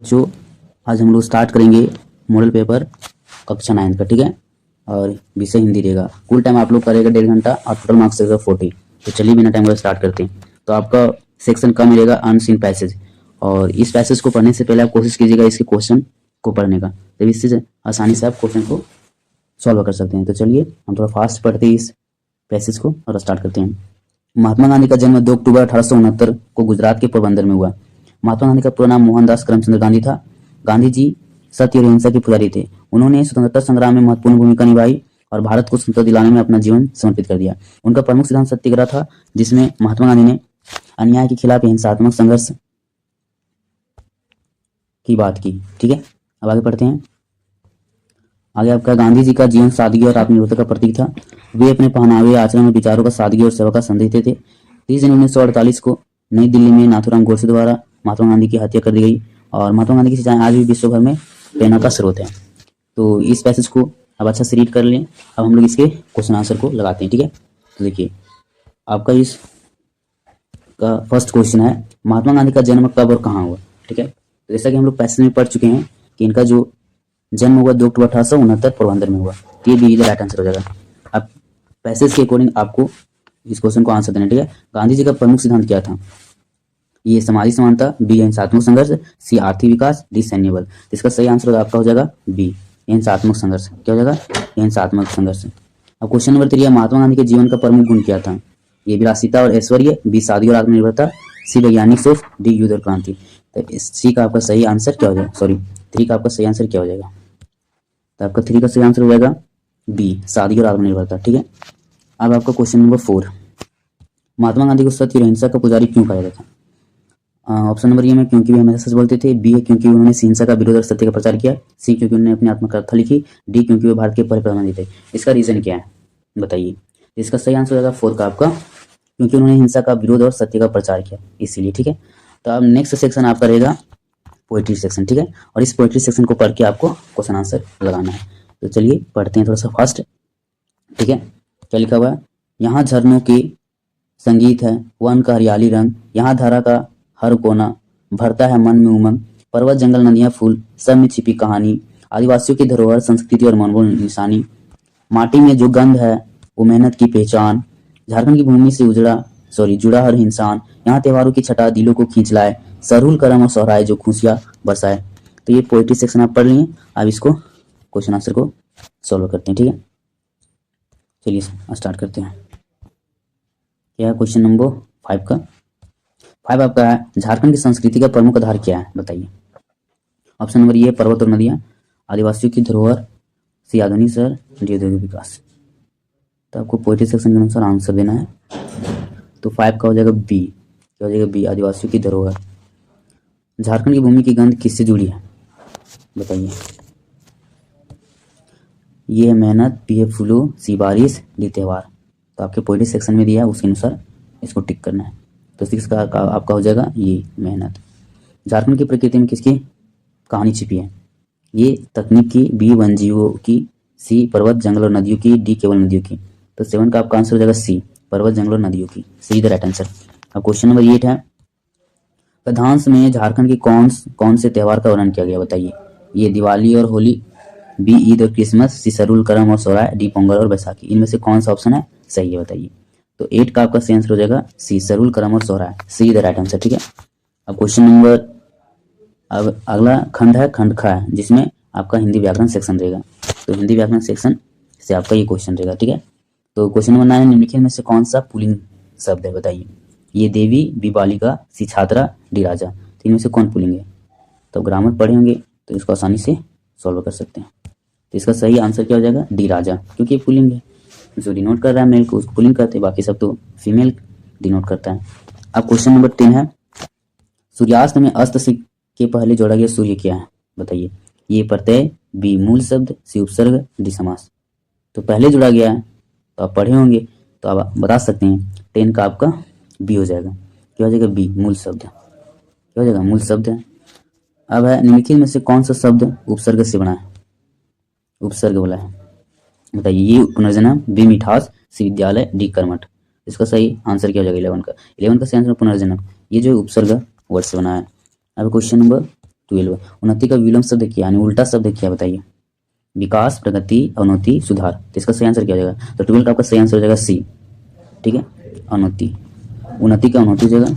जो आज हम लोग स्टार्ट करेंगे मॉडल पेपर कक्षा 9 का, ठीक है। और विषय हिंदी रहेगा। कुल टाइम आप लोग करेगा 1.5 घंटा और टोटल मार्क्स रहेगा 40। तो चलिए बिना टाइम का स्टार्ट करते हैं। तो आपका सेक्शन का मिलेगा अनसीन पैसेज, और इस पैसेज को पढ़ने से पहले आप कोशिश कीजिएगा इसके क्वेश्चन को पढ़ने का, तब इससे आसानी से आप क्वेश्चन को सॉल्व कर सकते हैं। तो चलिए हम थोड़ा फास्ट पढ़ते हैं इस पैसेज को और स्टार्ट करते हैं। महात्मा गांधी का जन्म 2 अक्टूबर 1869 को गुजरात के पोरबंदर में हुआ। महात्मा गांधी का पूरा नाम मोहनदास करमचंद गांधी था। गांधी जी सत्य और अहिंसा के पुजारी थे। उन्होंने स्वतंत्रता संग्राम में महत्वपूर्ण भूमिका निभाई और भारत को स्वतंत्रता दिलाने में अपना जीवन समर्पित कर दिया। उनका प्रमुख सिद्धांत सत्याग्रह था, जिसमें महात्मा गांधी ने अन्याय के खिलाफ हिंसात्मक संघर्ष की बात की। ठीक है, अब आगे पढ़ते हैं। आगे आपका गांधी जी का जीवन सादगी और आत्मनिर्भरता का प्रतीक था। वे अपने पहनावे, आचरण और विचारों का सादगी और सेवा का संदेश देते थे। 30 जनवरी 1948 को नई दिल्ली में नाथूराम गोडसे द्वारा महात्मा गांधी की हत्या कर दी गई, और महात्मा गांधी की शिक्षाएं आज भी विश्व भर में प्रेरणा का स्रोत है। तो इस पैसेज को अब अच्छा से रीड कर लें। अब हम लोग इसके क्वेश्चन आंसर को लगाते हैं। ठीक है, तो देखिए आपका इस का फर्स्ट क्वेश्चन है, महात्मा गांधी का जन्म कब और कहाँ हुआ। ठीक है, तो जैसा कि हम लोग पैसेज में पढ़ चुके हैं कि इनका जो जन्म हुआ 2 अक्टूबर 1869 पोरबंदर में हुआ। तो ये भी राइट आंसर हो जाएगा। अब पैसेज के अकॉर्डिंग आपको इस क्वेश्चन को आंसर देना। ठीक है, गांधी जी का प्रमुख सिद्धांत क्या था। ये सामाजिक समानता, बी हिंसात्मक संघर्ष, सी आर्थिक विकास, डी सैन्य बल। इसका सही आंसर आपका हो जाएगा बी हिंसात्मक संघर्ष। क्या हो जाएगा, हिंसात्मक संघर्ष। अब क्वेश्चन नंबर 3, महात्मा गांधी के जीवन का प्रमुख गुण क्या था। ये विलासिता और ऐश्वर्य, बी सादगी और आत्मनिर्भरता, सी वैज्ञानिक सोच, डी युद्ध और क्रांति। तो सी का आपका सही आंसर क्या हो जाएगा, सॉरी 3 का आपका सही आंसर क्या हो जाएगा। तो आपका 3 का सही आंसर हो जाएगा बी सादगी और आत्मनिर्भरता। ठीक है, अब आपका क्वेश्चन नंबर 4, महात्मा गांधी को सत्य और अहिंसा का पुजारी क्यों कहा जाता था। ऑप्शन नंबर ए में क्योंकि वे हमेशा सच बोलते थे, बी है क्योंकि उन्होंने हिंसा का विरोध और सत्य का प्रचार किया, सी क्योंकि उन्होंने अपनी आत्मकथा लिखी, डी क्योंकि वे भारत के पहले प्रधानमंत्री थे। इसका रीजन क्या है बताइए। इसका सही आंसर हो जाएगा 4 का आपका, क्योंकि उन्होंने हिंसा का विरोध और सत्य का प्रचार किया, इसीलिए। ठीक है, तो अब नेक्स्ट सेक्शन आपका रहेगा पोएट्री सेक्शन। ठीक है, और इस पोएट्री सेक्शन को पढ़ के आपको क्वेश्चन आंसर लगाना है। तो चलिए पढ़ते हैं थोड़ा सा फास्ट। ठीक है, क्या लिखा हुआ है, यहाँ झरनों के संगीत है, वन का हरियाली रंग, यहाँ धारा का हर कोना भरता है मन में उमंग, पर्वत जंगल नदियां फूल सब में छिपी कहानी, आदिवासियों की धरोहर संस्कृति और मनमोहन निशानी, माटी में जो गंध है वो मेहनत की पहचान, झारखंड की भूमि से जुड़ा हर इंसान, यहाँ त्योहारों की छटा दिलों को खींच लाए, सरहुल करम और सोहराए जो खुशियां बरसाए। तो ये पोएट्री सेक्शन आप पढ़ लिए। अब इसको क्वेश्चन आंसर को सॉल्व करते हैं। ठीक है, चलिए स्टार्ट करते हैं। क्या है क्वेश्चन नंबर 5 का। 5 आपका है, झारखंड की संस्कृति का प्रमुख आधार क्या है बताइए। ऑप्शन नंबर ए पर्वत और नदियां, आदिवासियों की धरोहर, सी आधुनिक शहर, डी औद्योगिक विकास। तो आपको पोएट्री सेक्शन के अनुसार आंसर देना है। तो 5 का हो जाएगा बी। क्या हो जाएगा बी, आदिवासियों की धरोहर। झारखंड की भूमि की गंध किससे जुड़ी है बताइए। ये है मेहनत, बी है फूलों, सी बारिश, डी त्योहार। तो आपके पोएट्री सेक्शन में दिया है, उसके अनुसार इसको टिक करना है। तो 6 का आपका हो जाएगा ये मेहनत। झारखंड की प्रकृति में किसकी कहानी छिपी है। ये तकनीक की, बी वन्यजीवों की, सी पर्वत जंगल और नदियों की, डी केवल नदियों की। तो 7 का आपका आंसर हो जाएगा सी पर्वत जंगल और नदियों की, सी द राइट आंसर। अब क्वेश्चन नंबर 8 है, पद्यांश में झारखंड के कौन से त्योहार का वर्णन किया गया बताइए। ये दिवाली और होली, बी ईद और क्रिसमस, सी सरहुल करम और सोहराय, डी पोंगल और बैसाखी। इनमें से कौन सा ऑप्शन है सही है बताइए। तो 8 का आपका सही आंसर हो जाएगा सी सरहुल करम और Sohrai, see the right answer. ठीक है, अब क्वेश्चन नंबर, अब अगला खंड है खंड ख है, जिसमें आपका हिंदी व्याकरण सेक्शन रहेगा। तो हिंदी व्याकरण सेक्शन से आपका ये क्वेश्चन रहेगा। ठीक है, तो क्वेश्चन नंबर 9, निम्नलिखित में से कौन सा पुल्लिंग शब्द है बताइए। ये देवी, बी बालिका, सी छात्रा, डी राजा। तो इनमें से कौन पुल्लिंग है। तो ग्रामर पढ़े होंगे तो इसको आसानी से सॉल्व कर सकते हैं। तो इसका सही आंसर क्या हो जाएगा डी राजा, क्योंकि ये पुल्लिंग है। जो डिनोट कर रहा है मेल को उसको पुल्लिंग करते हैं, बाकी सब तो फीमेल डिनोट करता है। अब क्वेश्चन नंबर 10 है, सूर्यास्त में अस्त से के पहले जोड़ा गया सूर्य क्या है बताइए। ये प्रत्यय, बी मूल शब्द, सी उपसर्ग, डी समास। तो पहले जुड़ा गया है तो आप पढ़े होंगे तो आप बता सकते हैं। 10 का आपका बी हो जाएगा। क्या हो जाएगा बी मूल शब्द। क्या हो जाएगा मूल शब्द है। अब है, निम्नलिखित में से कौन सा शब्द उपसर्ग से बना है, उपसर्ग बोला है बताइए। ये पुनर्जन्म, बी मिठास, सी विद्यालय, डी कर्मठ। इसका सही आंसर क्या हो जाएगा 11 का। 11 का सही आंसर पुनर्जन्म, ये जो उपसर्ग वर्ड से बना है। अब क्वेश्चन नंबर 12। उन्नति का विलोम शब्द क्या यानी उल्टा शब्द क्या बताइए? विकास, प्रगति, अवनति, सुधार। तो इसका सही आंसर क्या हो जाएगा? तो 12 का आपका सही आंसर हो जाएगा सी। ठीक है, अवनति। उन्नति का अवनति हो जाएगा।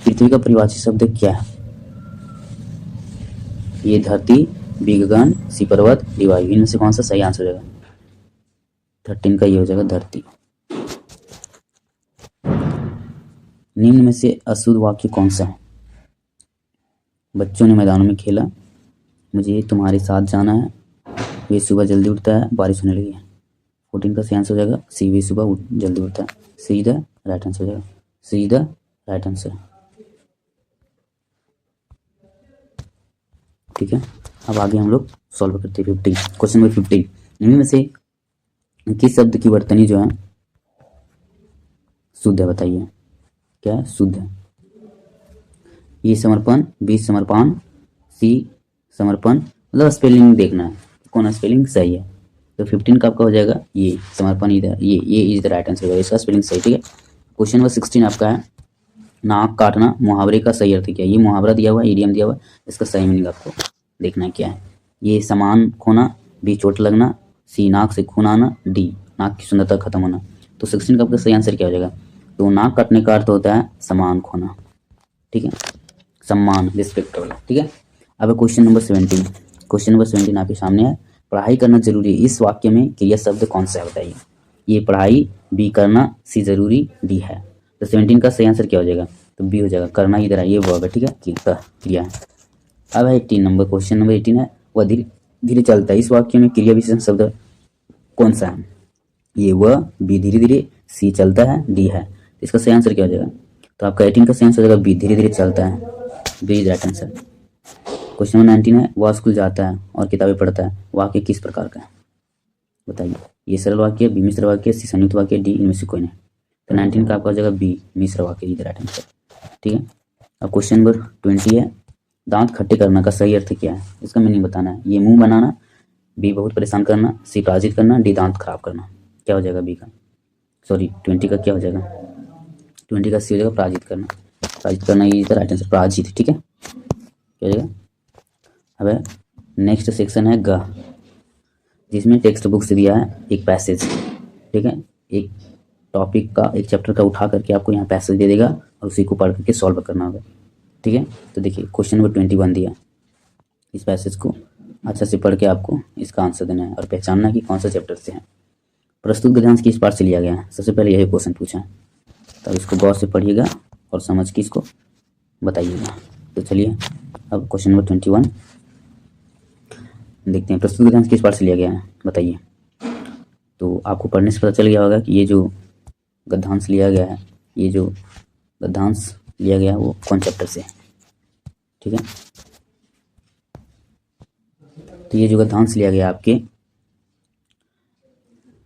पृथ्वी का परिभाषित शब्द क्या है? ये धरती, बी गगन, सी पर्वत, डी वायु। इनमें से कौन सा सही आंसर हो जाएगा? 13 का ये हो जाएगा धरती। निम्न में से अशुद्ध वाक्य कौन सा है? बच्चों ने मैदानों में खेला, मुझे तुम्हारे साथ जाना है, वे सुबह जल्दी उठता है, बारिश होने लगी है। 14 का सही आंसर हो जाएगा सी, वे सुबह जल्दी उठता है। सी द राइट आंसर हो जाएगा। See the right answer. ठीक है, अब आगे हम लोग सॉल्व करते हैं 15। क्वेश्चन नंबर 15, इनमें में से किस शब्द की वर्तनी जो है शुद्ध है बताइए? क्या है? शुद्ध है। ये समर्पण, बी समर्पण, सी समर्पण। मतलब स्पेलिंग देखना है कौन स्पेलिंग सही है। तो 15 का आपका हो जाएगा ये समर्पण, इधर ये इज द राइट आंसर होगा, इसका स्पेलिंग सही। ठीक है, क्वेश्चन नंबर 16 आपका है नाक काटना मुहावरे का सही अर्थ क्या है? ये मुहावरा दिया हुआ है, इडियम दिया हुआ है, इसका सही मीनिंग आपको देखना है क्या है। ये सामान खोना, बी चोट लगना, सी नाक से खून आना, डी नाक की सुंदरता खत्म होना। तो 16 का आपका सही आंसर क्या हो जाएगा? तो नाक काटने का अर्थ होता है सामान खोना। ठीक है, सम्मान, रिस्पेक्ट वाला। ठीक है, अब क्वेश्चन नंबर 17। क्वेश्चन नंबर 17 आपके सामने है, पढ़ाई करना जरूरी है, इस वाक्य में क्रिया शब्द कौन सा है बताइए? ये पढ़ाई, बी करना, सी जरूरी, डी है। तो 17 का सही आंसर क्या हो जाएगा? तो बी हो जाएगा, करना इधर है, ये वर्ब है। ठीक है, क्रिया है। अब है 18 नंबर, क्वेश्चन नंबर 18 है, वह धीरे धीरे चलता है, इस वाक्य में क्रिया विशेषण शब्द कौन सा है? ये वह, बी धीरे धीरे, सी चलता है, डी है। इसका सही आंसर क्या हो जाएगा? तो आपका 18 का सही आंसर हो जाएगा बी, धीरे धीरे चलता है, B is right answer. Question number 19 है, वह स्कूल जाता है और किताबें पढ़ता है, वाक्य किस प्रकार का है बताइए? ये सरल वाक्य, बी मिश्र वाक्य, सी संयुक्त वाक्य, डी इनमें से कोई नहीं। तो 19 का आपका हो जाएगा बी मिश्र वाक्य, इज राइट आंसर। ठीक है, अब क्वेश्चन नंबर 20 है, दांत खट्टे करना का सही अर्थ क्या है? इसका मीनिंग बताना है। ये मुंह बनाना, बी बहुत परेशान करना, सी पराजित करना, डी दांत खराब करना। क्या हो जाएगा बी का? सॉरी 20 का क्या हो जाएगा? 20 का सी हो जाएगा पराजित करना। पराजित करना ये इधर राइट आंसर, पराजित। ठीक है, क्या हो जाएगा? अब नेक्स्ट सेक्शन है ग, जिसमें टेक्स्ट बुक से दिया है एक पैसेज। ठीक है, एक टॉपिक का, एक चैप्टर का उठा करके आपको यहाँ पैसेज दे देगा और उसी को पढ़ करके सॉल्व करना होगा। ठीक है, तो देखिए क्वेश्चन नंबर 21 दिया, इस पैसेज को अच्छा से पढ़ के आपको इसका आंसर देना है और पहचानना है कि कौन सा चैप्टर से है। प्रस्तुत गद्यांश किस पाठ से लिया गया है? सबसे पहले यही क्वेश्चन पूछा है, तब इसको गौर से पढ़िएगा और समझ के इसको बताइएगा। तो चलिए अब क्वेश्चन नंबर 21 देखते हैं, प्रस्तुत गद्यांश किस पाठ से लिया गया है बताइए? तो आपको पढ़ने से पता चल गया होगा कि ये जो गद्यांश लिया गया है, ये जो गद्यांश लिया गया है वो कौन चैप्टर से है। ठीक है, तो ये जो गद्यांश लिया गया आपके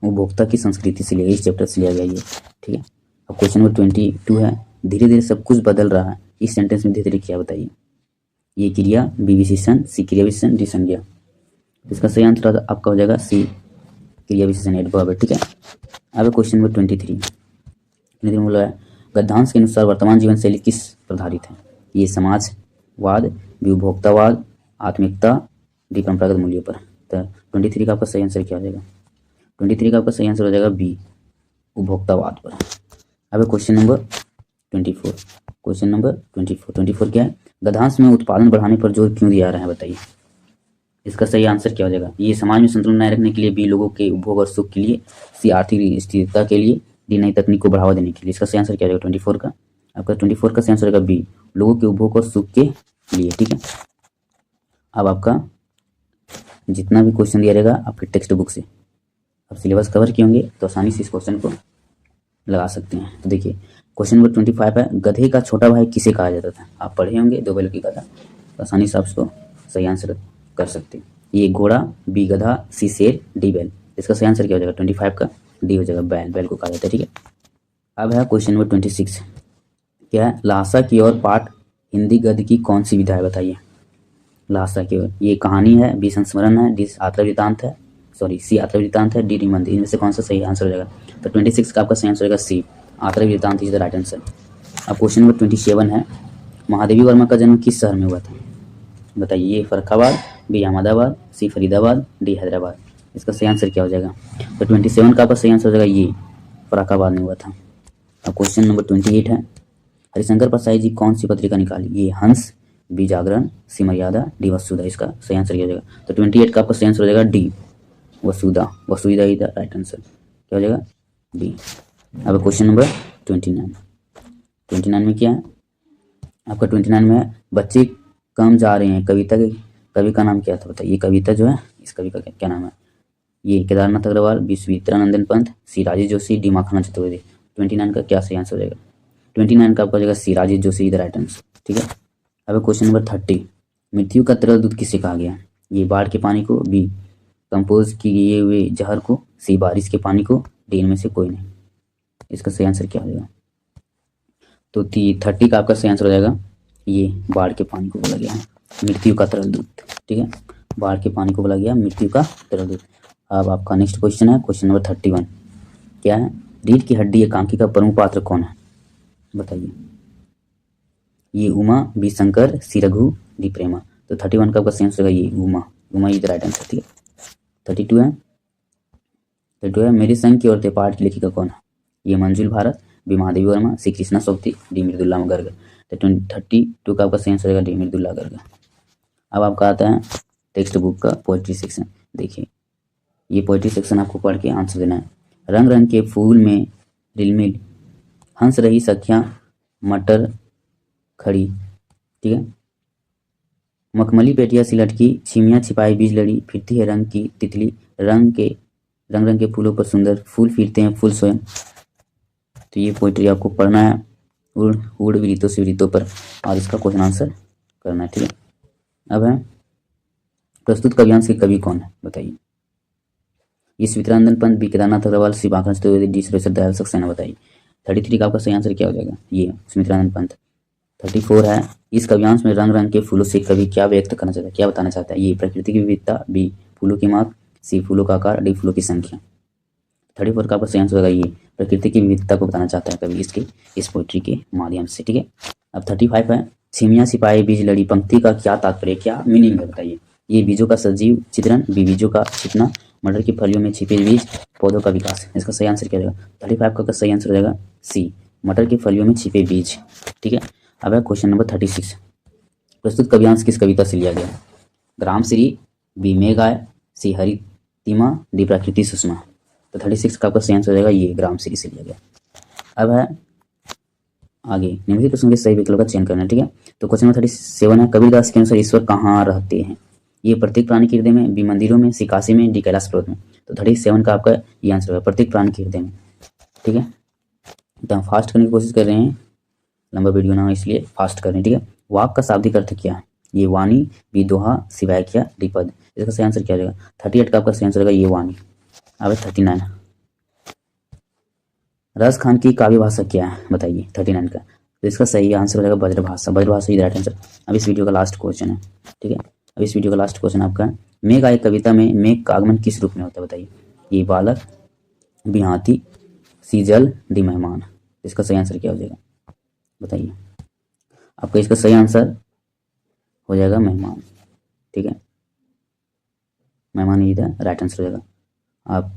उपभोक्ता की संस्कृति से लिया, इस चैप्टर से लिया गया ये। ठीक है, अब क्वेश्चन नंबर 22 है, धीरे धीरे सब कुछ बदल रहा है, इस सेंटेंस में धीरे धीरे क्या बताइए? ये क्रिया, बी विशेषण, सी क्रिया विशेषण, डी संज्ञा। इसका सही आंसर आपका हो जाएगा सी क्रिया विशेषण एडवर्ब है। ठीक है, अब क्वेश्चन नंबर 23 बोला है, गद्यांश के अनुसार वर्तमान जीवन शैली किस पर आधारित है? ये समाजवाद, बी उपभोक्तावाद, आत्मिकता, डी परंपरागत मूल्यों पर। तो 23 का आपका सही आंसर क्या हो जाएगा? 23 का आपका सही आंसर हो जाएगा बी उपभोक्तावाद पर। अब क्वेश्चन नंबर 24, क्वेश्चन नंबर 24 क्या है? गद्यांश में उत्पादन बढ़ाने पर जोर क्यों दिया रहा है बताइए? इसका सही आंसर क्या हो जाएगा? ये समाज में संतुलन बनाए रखने के लिए, बी लोगों के उपभोग और सुख के लिए, सी आर्थिक स्थिरता के लिए, डी नई तकनीक को बढ़ावा देने के लिए। इसका सही आंसर क्या हो जाएगा 24 का? आपका 24 का सही आंसर होगा बी लोगों के उपभोग और सुख के लिए। ठीक है, अब आपका जितना भी क्वेश्चन दिया रहेगा आपके टेक्स्ट बुक से, अब सिलेबस कवर किए होंगे तो आसानी से इस क्वेश्चन को लगा सकते हैं। तो देखिए क्वेश्चन नंबर 25 है, गधे का छोटा भाई किसे कहा जाता था? आप पढ़े होंगे दो बैलों की गधा, तो आसानी से आप इसको सही आंसर कर सकते हैं। ये घोड़ा, बी गधा, सी शेर, डी बैल। इसका सही आंसर क्या हो जाएगा? 25 का डी हो जाएगा, बैल, बैल को कहा जाता है। ठीक है, अब है क्वेश्चन नंबर 26, क्या है? लहासा की ओर पाठ हिंदी गद्य की कौन सी विधा है बताइए? लहासा की ओर, ये कहानी है, बी संस्मरण है, डी आत्मवृत्तांत है, सॉरी सी आत्मवृत्तांत है, डी निबंध। इनमें से कौन सा सही आंसर हो जाएगा? तो 26 का आपका सही आंसर होगा सी आत्मवृत्तांत इज द राइट आंसर। अब क्वेश्चन नंबर 27 है, महादेवी वर्मा का जन्म किस शहर में हुआ था? बताइए, ये फर्रुखाबाद, बी अहमदाबाद, सी फरीदाबाद, डी हैदराबाद। इसका सही आंसर क्या हो जाएगा? तो 27 का आपका सही आंसर हो जाएगा ये फर्रुखाबाद में हुआ था। अब क्वेश्चन नंबर 28 है, हरिशंकर प्रसाद जी कौन सी पत्रिका निकाली? ये हंस, बी जागरण, सी मर्यादा, डी वसुधा। इसका सही आंसर क्या हो जाएगा? तो 28 का आपका सही आंसर हो जाएगा D Vasudha. Vasudha is the right answer. क्या हो जाएगा? डी। अब क्वेश्चन नंबर 29। 29 में क्या है आपका? 29 में है, बच्चे कम जा रहे हैं, कविता के कवि का नाम क्या था? बताइए, कविता जो है इस कवि का क्या नाम है? ये केदारनाथ अग्रवाल, बी सुमित्रानंदन पंत, सी राजेश जोशी, डी माखना चतुर्वेदी। 29 का क्या सही आंसर हो जाएगा? 29 का आपका हो जाएगा C Rajesh Joshi is the right answer. ठीक है। अब क्वेश्चन नंबर 30, मृत्यु का तरल दूध किसे कहा गया? ये बाढ़ के पानी को, बी कंपोज किए हुए जहर को, सी बारिश के पानी को, डी इनमें से कोई नहीं। इसका सही आंसर क्या हो जाएगा? तो 30 का आपका सही आंसर हो जाएगा ये बाढ़ के पानी को बोला गया है मृत्यु का तरल दूध। ठीक है, बाढ़ के पानी को बोला गया मृत्यु का तरल दूध। अब आपका नेक्स्ट क्वेश्चन है, क्वेश्चन नंबर 31। क्या है? रीढ़ की हड्डी एकांकी का प्रमुख पात्र कौन है? बताइए। ये उमा, बी शंकर, सी रघु, डी प्रेमा। तो 31 का आपका सही आंसर होगा ये Uma. Uma is the right answer. ठीक है। 32 है, 32 है, मेरे संग की औरतें पाठ की लेखिका कौन है? ये मंजुल भारत, बी महादेवी वर्मा, सी कृष्णा सोबती, डी मृदुला गर्ग। तो 32 का आपका सही आंसर होगा डी मृदुला गर्ग। अब आपका आता है टेक्स्ट बुक का पोइट्री सेक्शन। देखिए, ये पोइट्री सेक्शन आपको पढ़ के आंसर देना है। रंग रंग के फूल में रिलमिल हंस रही सखियां मटर खड़ी। ठीक है। मखमली पेटिया सी लटकी, छिमियां छिपाई बीज लड़ी, फिरती है रंग की तितली, रंग रंग के फूलों पर सुंदर फूल फिरते हैं फूल स्वयं। तो ये पोइट्री आपको पढ़ना है उड़ विरितो से विरितो पर, और इसका क्वेश्चन आंसर करना है। ठीक है। अब है प्रस्तुत कव्यांश के कवि कौन है? बताइए। ये सुमित्रानंदन पंत, बी केदारनाथ अग्रवाल, सी माखना चतुर्वेदी, डी सुरेश दयाल सक्सेना। बताइए। 33 का आपका सही आंसर क्या हो जाएगा? ये सुमित्रानंद पंत। 34 है, इस कव्यांश में रंग रंग के फूलों से कवि क्या व्यक्त करना चाहता है, क्या बताना चाहता है? ये प्रकृति की विविधता, बी फूलों की माप, सी फूलों का आकार, डी फूलों की संख्या। 34 का आपका सही आंसर होगा ये प्रकृति की विविधता को बताना चाहता है कवि इस पोइट्री के माध्यम से। ठीक है। अब 35 है, छिमिया सिपाही बीज लड़ी पंक्ति का क्या तात्पर्य, क्या मीनिंग है? बताइए। ये बीजों का सजीव चित्रण, बी बीजों का छिपना, मटर की फलियों में छिपे बीज, पौधों का विकास। इसका सही आंसर क्या होगा? 35 का सही आंसर हो जाएगा सी मटर की फलियों में छिपे बीज। ठीक है। अब है क्वेश्चन नंबर 36, प्रस्तुत कव्यांश किस कविता से लिया गया? ग्रामश्री, बी मेघाय, सी हरितिमा, डी प्रकृति सुषमा। तो 36 का आपका सही आंसर हो जाएगा ये ग्रामश्री से लिया गया। अब है आगे निम्नलिखित प्रश्न के सही विकल्प का चयन करना है। ठीक है। तो क्वेश्चन नंबर 37 है, कबीरदास के अनुसार ईश्वर कहाँ रहते हैं? ये प्रत्येक प्राणी के हृदय में, बी मंदिरों में, सी काशी में, डी कैलाश पर्वत में। तो 37 का आपका ये आंसर होगा प्रत्येक प्राणी के हृदय में। ठीक है। तो हम फास्ट करने की कोशिश कर रहे हैं, लंबा वीडियो ना हो इसलिए फास्ट कर रहे हैं। ठीक है। वाक का शाब्दिक अर्थ क्या है? ये वाणी, बी दोहा, सी व्याख्या, डी पद। इसका सही आंसर क्या हो जाएगा? 38 का आपका सही आंसर होगा ये वाणी। अब 39, रस खान की काव्य भाषा क्या है? बताइए 39 का। तो इसका सही आंसर हो जाएगा Brajbhasha. Brajbhasha is right answer. अब इस वीडियो का लास्ट क्वेश्चन है। ठीक है। अब इस वीडियो का लास्ट क्वेश्चन आपका है, मेघ आए कविता में मेघ का आगमन किस रूप में होता है? बताइए। ये बालक, बी हाथी, सी जल, डी मेहमान। इसका सही आंसर क्या हो जाएगा? बताइए। आपका इसका सही आंसर हो जाएगा मेहमान। ठीक है। मेहमान इज द राइट आंसर हो जाएगा। आप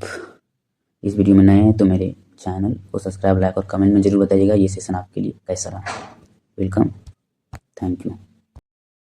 इस वीडियो में नए हैं तो मेरे चैनल को सब्सक्राइब, लाइक और कमेंट में जरूर बताइएगा ये सेशन आपके लिए कैसा रहा। Welcome, thank you.